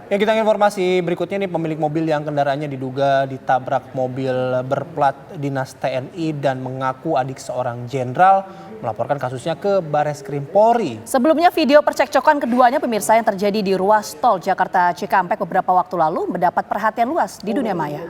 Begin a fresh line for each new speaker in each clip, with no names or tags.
Ya, kita informasi berikutnya nih, pemilik mobil yang kendaraannya diduga ditabrak mobil berplat dinas TNI dan mengaku adik seorang jenderal melaporkan kasusnya ke Bareskrim Polri.
Sebelumnya video percekcokan keduanya pemirsa yang terjadi di ruas tol Jakarta Cikampek beberapa waktu lalu mendapat perhatian luas di dunia maya.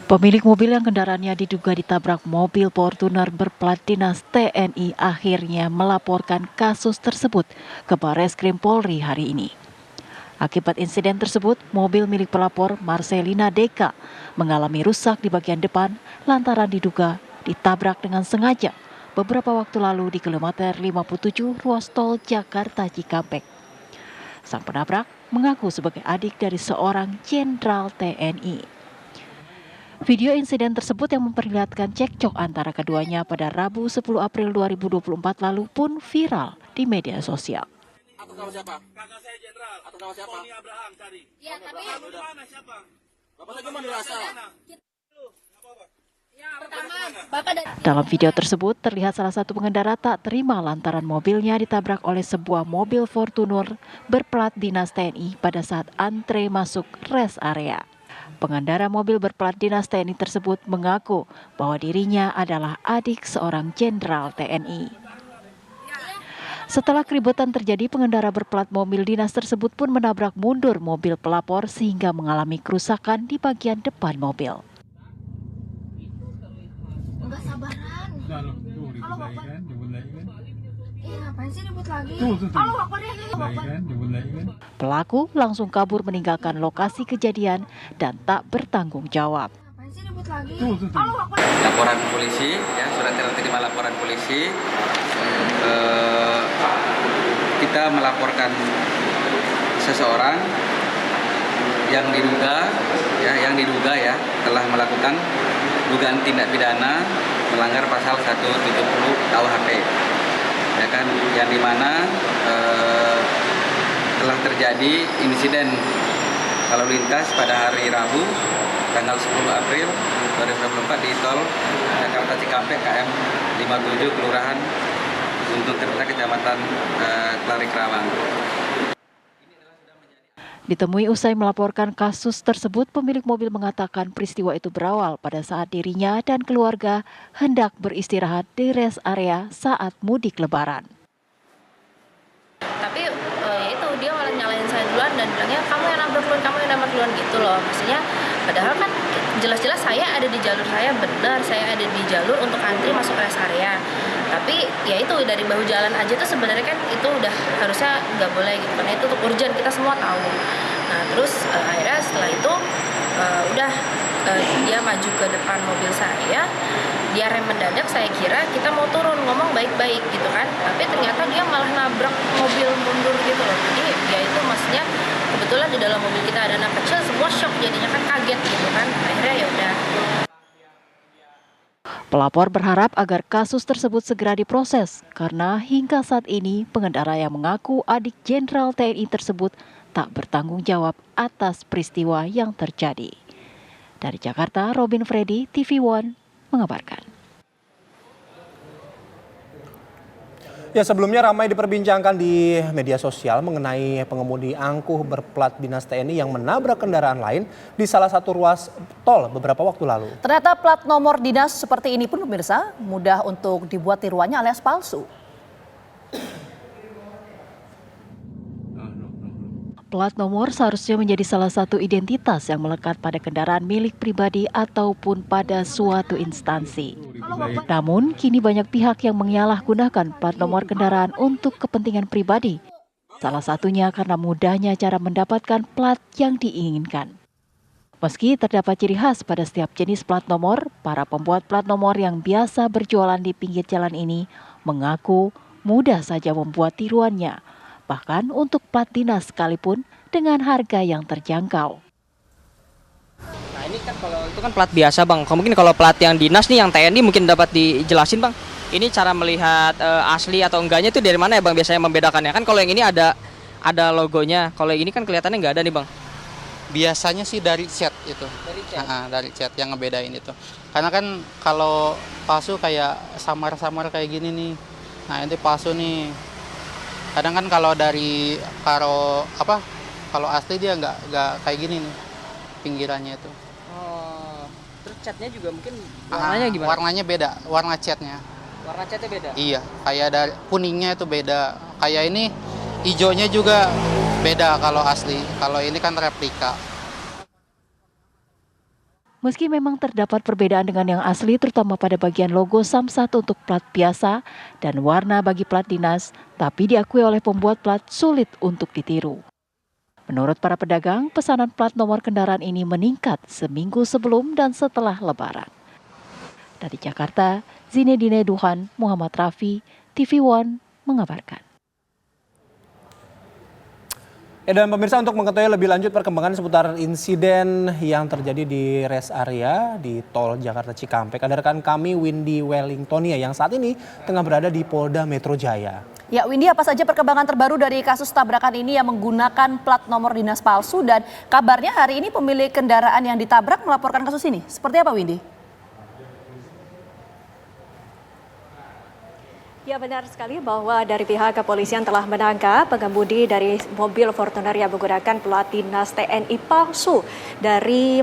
Pemilik mobil yang kendaraannya diduga ditabrak mobil Fortuner berplat dinas TNI akhirnya melaporkan kasus tersebut ke Bareskrim Polri hari ini. Akibat insiden tersebut, mobil milik pelapor Marcelina Deka mengalami rusak di bagian depan lantaran diduga ditabrak dengan sengaja beberapa waktu lalu di kilometer 57 ruas tol Jakarta Cikampek. Sang penabrak mengaku sebagai adik dari seorang jenderal TNI. Video insiden tersebut yang memperlihatkan cekcok antara keduanya pada Rabu 10 April 2024 lalu pun viral di media sosial.
Atas nama siapa? Kakak saya jenderal. Atas nama siapa? Tony Abraham cari. Ya, tapi mana siapa? Bapak saya cuma dirasa.
Dalam video tersebut terlihat salah satu pengendara tak terima lantaran mobilnya ditabrak oleh sebuah mobil Fortuner berplat dinas TNI pada saat antre masuk rest area. Pengendara mobil berplat dinas TNI tersebut mengaku bahwa dirinya adalah adik seorang jenderal TNI. Setelah keributan terjadi, pengendara berplat mobil dinas tersebut pun menabrak mundur mobil pelapor sehingga mengalami kerusakan di bagian depan mobil.
Enggak sabaran. Kalau Bapak ngapain sih ribut lagi? Kalau Bapak
Pelaku langsung kabur meninggalkan lokasi kejadian dan tak bertanggung jawab.
ngapain sih ribut lagi?
Laporan polisi, ya, surat terima laporan polisi. Kita melaporkan seseorang yang diduga telah melakukan dugaan tindak pidana melanggar pasal 170 KUHP, ya kan, yang dimana telah terjadi insiden lalu lintas pada hari Rabu tanggal 10 April 2024 di tol Jakarta Cikampek KM 57 Kelurahan Gunung Tirta Kecamatan Kelari Kerawang.
Ditemui usai melaporkan kasus tersebut, pemilik mobil mengatakan peristiwa itu berawal pada saat dirinya dan keluarga hendak beristirahat di rest area saat mudik Lebaran.
Tapi itu dia malah nyalain saya duluan dan bilangnya kamu yang nabrak duluan gitu loh. Maksudnya padahal kan jelas-jelas saya ada di jalur, saya benar saya ada di jalur untuk antri masuk rest area. Tapi ya itu dari bahu jalan aja tuh sebenarnya kan itu udah harusnya nggak boleh gitu, karena itu untuk urgent, kita semua tahu. Nah terus akhirnya setelah itu dia maju ke depan mobil saya, dia rem mendadak, saya kira kita mau turun ngomong baik-baik gitu kan, tapi ternyata dia malah nabrak mobil mundur gitu loh. Jadi ya itu maksudnya kebetulan di dalam mobil kita ada anak kecil, semua shock jadinya kan, kaget gitu kan. Akhirnya ya udah.
Pelapor berharap agar kasus tersebut segera diproses karena hingga saat ini pengendara yang mengaku adik jenderal TNI tersebut tak bertanggung jawab atas peristiwa yang terjadi. Dari Jakarta, Robin Freddy, TV One mengabarkan.
Ya, sebelumnya ramai diperbincangkan di media sosial mengenai pengemudi angkuh berplat dinas TNI yang menabrak kendaraan lain di salah satu ruas tol beberapa waktu lalu.
Ternyata plat nomor dinas seperti ini pun pemirsa mudah untuk dibuat tiruannya alias palsu.
Plat nomor seharusnya menjadi salah satu identitas yang melekat pada kendaraan milik pribadi ataupun pada suatu instansi. Namun, kini banyak pihak yang menyalahgunakan plat nomor kendaraan untuk kepentingan pribadi. Salah satunya karena mudahnya cara mendapatkan plat yang diinginkan. Meski terdapat ciri khas pada setiap jenis plat nomor, para pembuat plat nomor yang biasa berjualan di pinggir jalan ini mengaku mudah saja membuat tiruannya. Bahkan untuk plat dinas sekalipun dengan harga yang terjangkau.
Nah ini kan kalau itu kan plat biasa bang, mungkin kalau plat yang dinas nih yang TNI mungkin dapat dijelasin bang. Ini cara melihat asli atau enggaknya itu dari mana ya bang biasanya membedakannya? Kan kalau yang ini ada logonya, kalau yang ini kan kelihatannya nggak ada nih bang.
Biasanya sih dari cat itu, dari cat yang ngebedain itu. Karena kan kalau palsu kayak samar-samar kayak gini nih, Nah ini palsu nih. Kadang kan kalau kalau asli dia nggak kayak gini nih pinggirannya itu.
Oh, terus catnya juga mungkin warnanya gimana?
Warnanya beda, warna catnya.
Warna catnya beda?
Iya, kayak dari kuningnya itu beda. Kayak ini hijaunya juga beda kalau asli. Kalau ini kan replika.
Meski memang terdapat perbedaan dengan yang asli, terutama pada bagian logo Samsat untuk plat biasa dan warna bagi plat dinas, tapi diakui oleh pembuat plat sulit untuk ditiru. Menurut para pedagang, pesanan plat nomor kendaraan ini meningkat seminggu sebelum dan setelah Lebaran. Dari Jakarta, Zinedine Duhan, Muhammad Rafi, TV One mengabarkan.
Dan pemirsa, untuk mengetahui lebih lanjut perkembangan seputar insiden yang terjadi di rest area di tol Jakarta Cikampek, ada rekan kami Windy Wellingtonia yang saat ini tengah berada di Polda Metro Jaya.
Ya Windy, apa saja perkembangan terbaru dari kasus tabrakan ini yang menggunakan plat nomor dinas palsu, dan kabarnya hari ini pemilik kendaraan yang ditabrak melaporkan kasus ini. Seperti apa Windy?
Ya, benar sekali bahwa dari pihak kepolisian telah menangkap pengemudi dari mobil Fortuner yang menggunakan plat dinas TNI palsu dari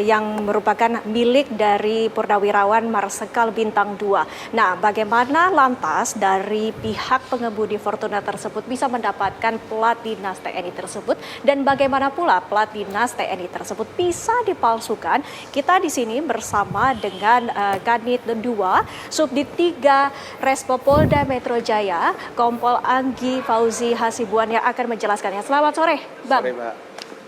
yang merupakan milik dari Purnawirawan Marsikal Bintang 2. Nah, bagaimana lantas dari pihak pengemudi Fortuner tersebut bisa mendapatkan plat dinas TNI tersebut, dan bagaimana pula plat dinas TNI tersebut bisa dipalsukan? Kita di sini bersama dengan Kanit 2 Subdit 3 Respo Polda Metro Jaya, Kompol Anggi Fauzi Hasibuan yang akan menjelaskannya. Selamat sore, Bang.
Sore, Mbak.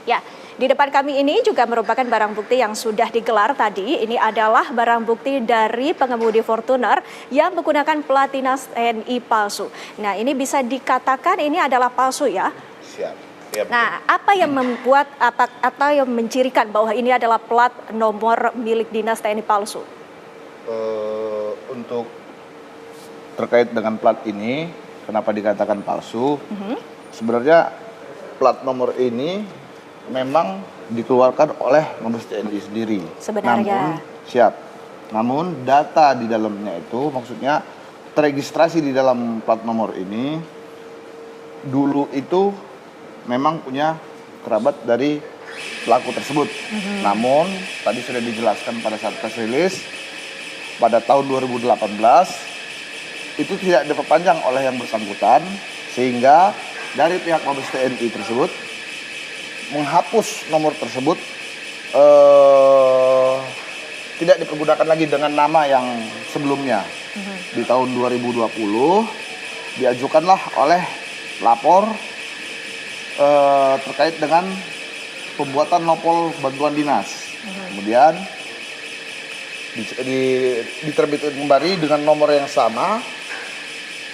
Ya, di depan kami ini juga merupakan barang bukti yang sudah digelar tadi. Ini adalah barang bukti dari pengemudi Fortuner yang menggunakan plat dinas TNI palsu. Nah, ini bisa dikatakan ini adalah palsu ya?
Siap. Ya,
nah, apa yang membuat atau yang mencirikan bahwa ini adalah plat nomor milik dinas TNI palsu?
Untuk terkait dengan plat ini, kenapa dikatakan palsu? Sebenarnya plat nomor ini memang dikeluarkan oleh Mabes TNI sendiri.
Sebenarnya.
Namun data di dalamnya itu, maksudnya teregistrasi di dalam plat nomor ini, dulu itu memang punya kerabat dari pelaku tersebut. Namun tadi sudah dijelaskan pada saat press release, pada tahun 2018, itu tidak diperpanjang oleh yang bersangkutan, sehingga dari pihak Mabes TNI tersebut menghapus nomor tersebut, tidak dipergunakan lagi dengan nama yang sebelumnya. Di tahun 2020 diajukanlah oleh lapor terkait dengan pembuatan nopol bantuan dinas. Kemudian diterbitkan kembali dengan nomor yang sama,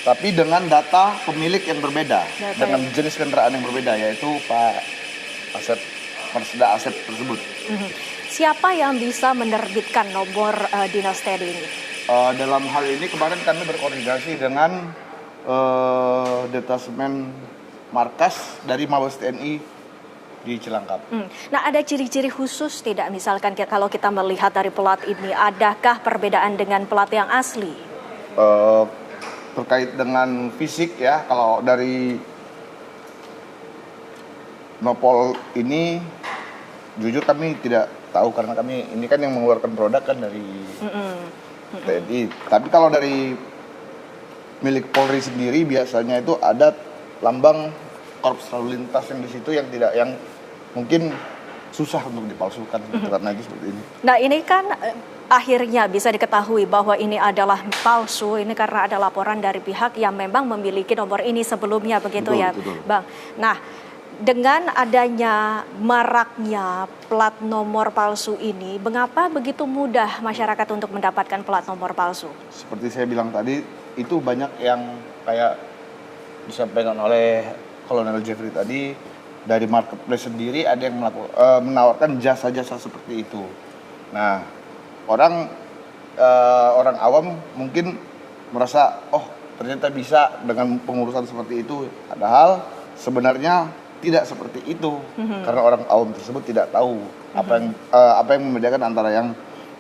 tapi dengan data pemilik yang berbeda, dengan jenis kendaraan yang berbeda, yaitu Pak Asep, Marsda Asep tersebut.
Siapa yang bisa menerbitkan nomor dinas TNI ini?
Dalam hal ini kemarin kami berkoordinasi dengan Detasemen Markas dari Mabes TNI di Cilangkap.
Nah, ada ciri-ciri khusus tidak? Misalkan kalau kita melihat dari plat ini, adakah perbedaan dengan plat yang asli?
Terkait dengan fisik ya, kalau dari nopol ini jujur kami tidak tahu, karena kami ini kan yang mengeluarkan produk kan dari TNI. Tapi kalau dari milik Polri sendiri biasanya itu ada lambang Korps Lalu Lintas yang di situ yang mungkin susah untuk dipalsukan karena itu seperti ini.
Nah, ini kan akhirnya bisa diketahui bahwa ini adalah palsu, ini karena ada laporan dari pihak yang memang memiliki nomor ini sebelumnya, begitu ya, Bang. Nah, dengan adanya maraknya plat nomor palsu ini, mengapa begitu mudah masyarakat untuk mendapatkan plat nomor palsu?
Seperti saya bilang tadi, itu banyak yang kayak disampaikan oleh Kolonel Jeffrey tadi, dari marketplace sendiri ada yang menawarkan jasa-jasa seperti itu. Nah, orang awam mungkin merasa, oh ternyata bisa dengan pengurusan seperti itu. Padahal sebenarnya tidak seperti itu, karena orang awam tersebut tidak tahu apa yang membedakan antara yang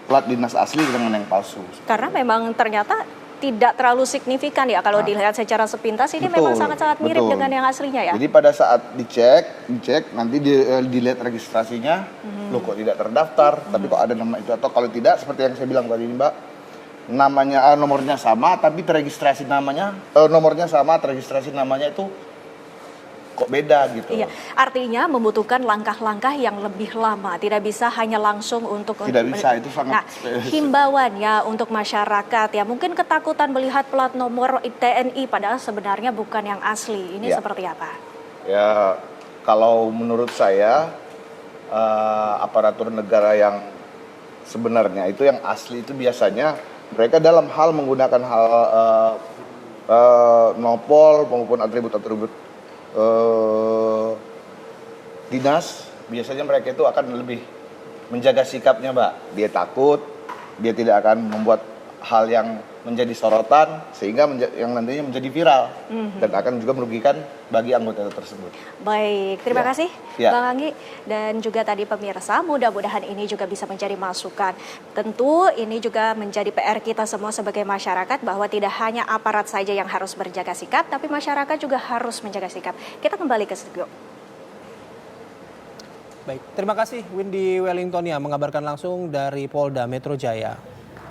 plat dinas asli dengan yang palsu.
Karena memang ternyata tidak terlalu signifikan ya kalau dilihat secara sepintas ini memang sangat-sangat mirip dengan yang aslinya ya.
Jadi pada saat dicek nanti dilihat registrasinya, loh kok tidak terdaftar, tapi kok ada nama itu, atau kalau tidak seperti yang saya bilang tadi Mbak, namanya nomornya sama tapi terregistrasi namanya nomornya sama, terregistrasi namanya itu kok beda gitu.
Iya, artinya membutuhkan langkah-langkah yang lebih lama, tidak bisa hanya langsung untuk.
Tidak bisa, itu sangat.
Nah, himbauan ya untuk masyarakat ya, mungkin ketakutan melihat plat nomor TNI padahal sebenarnya bukan yang asli. Ini seperti apa?
Ya, kalau menurut saya aparatur negara yang sebenarnya itu yang asli itu biasanya mereka dalam hal menggunakan hal nopol maupun atribut-atribut dinas, biasanya mereka itu akan lebih menjaga sikapnya Mbak. Dia takut, dia tidak akan membuat hal yang menjadi sorotan sehingga yang nantinya menjadi viral dan akan juga merugikan bagi anggota tersebut.
Baik, terima kasih
Ya.
Bang Anggi dan juga tadi pemirsa, mudah-mudahan ini juga bisa menjadi masukan. Tentu ini juga menjadi PR kita semua sebagai masyarakat bahwa tidak hanya aparat saja yang harus berjaga sikap, tapi masyarakat juga harus menjaga sikap. Kita kembali ke studio.
Baik, terima kasih Windy Wellington yang mengabarkan langsung dari Polda Metro Jaya.